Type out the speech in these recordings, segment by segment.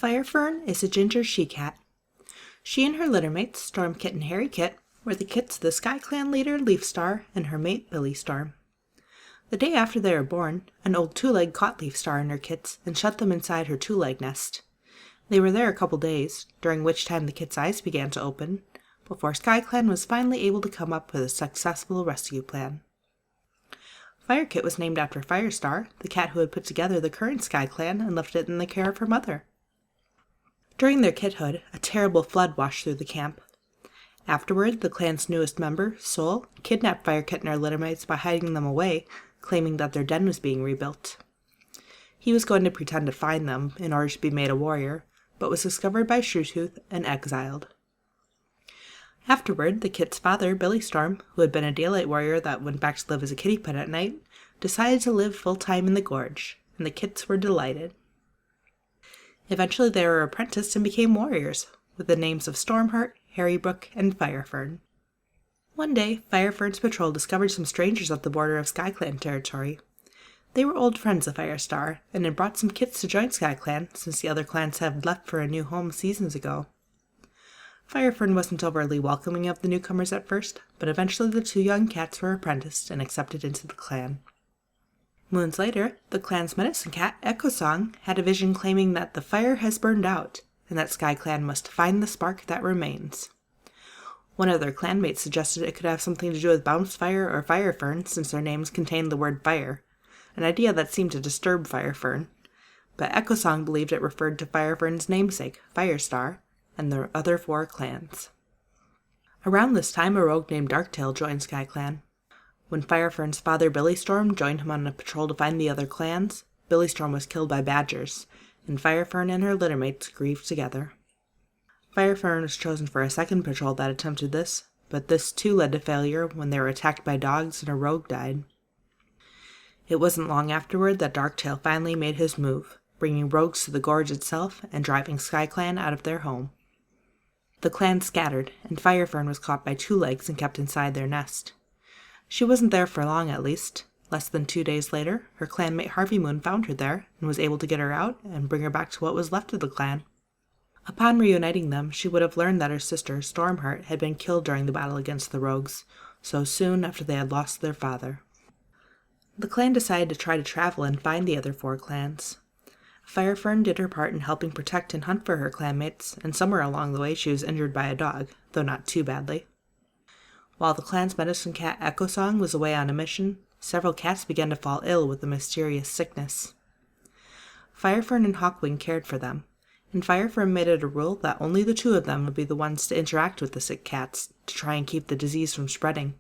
Firefern is a ginger she-cat. She and her littermates, Storm Kit and Harry Kit, were the kits of the SkyClan leader Leafstar and her mate Billy Storm. The day after they were born, an old two-leg caught Leafstar and her kits and shut them inside her two-leg nest. They were there a couple days, during which time the kits' eyes began to open, before SkyClan was finally able to come up with a successful rescue plan. Firekit was named after Firestar, the cat who had put together the current SkyClan and left it in the care of her mother. During their kithood, a terrible flood washed through the camp. Afterward, the clan's newest member, Soul, kidnapped Firekit and her littermates by hiding them away, claiming that their den was being rebuilt. He was going to pretend to find them in order to be made a warrior, but was discovered by Shrewtooth and exiled. Afterward, the kit's father, Billy Storm, who had been a daylight warrior that went back to live as a kitty pet at night, decided to live full-time in the gorge, and the kits were delighted. Eventually they were apprenticed and became warriors, with the names of Stormheart, Harrybrook, and Firefern. One day, Firefern's patrol discovered some strangers at the border of SkyClan territory. They were old friends of Firestar, and had brought some kits to join SkyClan since the other clans had left for a new home seasons ago. Firefern wasn't overly welcoming of the newcomers at first, but eventually the two young cats were apprenticed and accepted into the clan. Moons later, the clan's medicine cat, Echo Song, had a vision claiming that the fire has burned out, and that SkyClan must find the spark that remains. One of their clanmates suggested it could have something to do with Bounce Fire or Firefern, since their names contained the word fire, an idea that seemed to disturb Firefern, but Echo Song believed it referred to Firefern's namesake, Firestar, and the other four clans. Around this time, a rogue named Darktail joined SkyClan. When Firefern's father Billy Storm joined him on a patrol to find the other clans, Billy Storm was killed by badgers, and Firefern and her littermates grieved together. Firefern was chosen for a second patrol that attempted this, but this too led to failure when they were attacked by dogs and a rogue died. It wasn't long afterward that Darktail finally made his move, bringing rogues to the gorge itself and driving SkyClan out of their home. The clan scattered, and Firefern was caught by two legs and kept inside their nest. She wasn't there for long, at least. Less than 2 days later, her clanmate Harvey Moon found her there and was able to get her out and bring her back to what was left of the clan. Upon reuniting them, she would have learned that her sister, Stormheart, had been killed during the battle against the rogues, so soon after they had lost their father. The clan decided to try to travel and find the other four clans. Firefern did her part in helping protect and hunt for her clanmates, and somewhere along the way she was injured by a dog, though not too badly. While the clan's medicine cat Echo Song was away on a mission, several cats began to fall ill with a mysterious sickness. Firefern and Hawkwing cared for them, and Firefern made it a rule that only the two of them would be the ones to interact with the sick cats to try and keep the disease from spreading.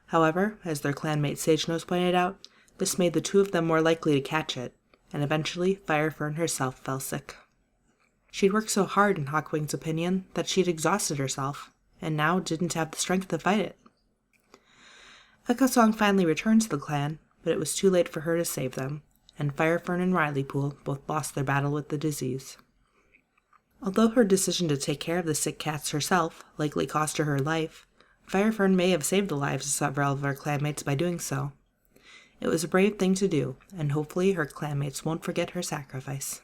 However, as their clanmate Sagenose pointed out, this made the two of them more likely to catch it, and eventually Firefern herself fell sick. She'd worked so hard, in Hawkwing's opinion, that she'd exhausted herself, and now didn't have the strength to fight it. Echo Song finally returned to the clan, but it was too late for her to save them, and Firefern and Rileypool both lost their battle with the disease. Although her decision to take care of the sick cats herself likely cost her life, Firefern may have saved the lives of several of her clanmates by doing so. It was a brave thing to do, and hopefully her clanmates won't forget her sacrifice.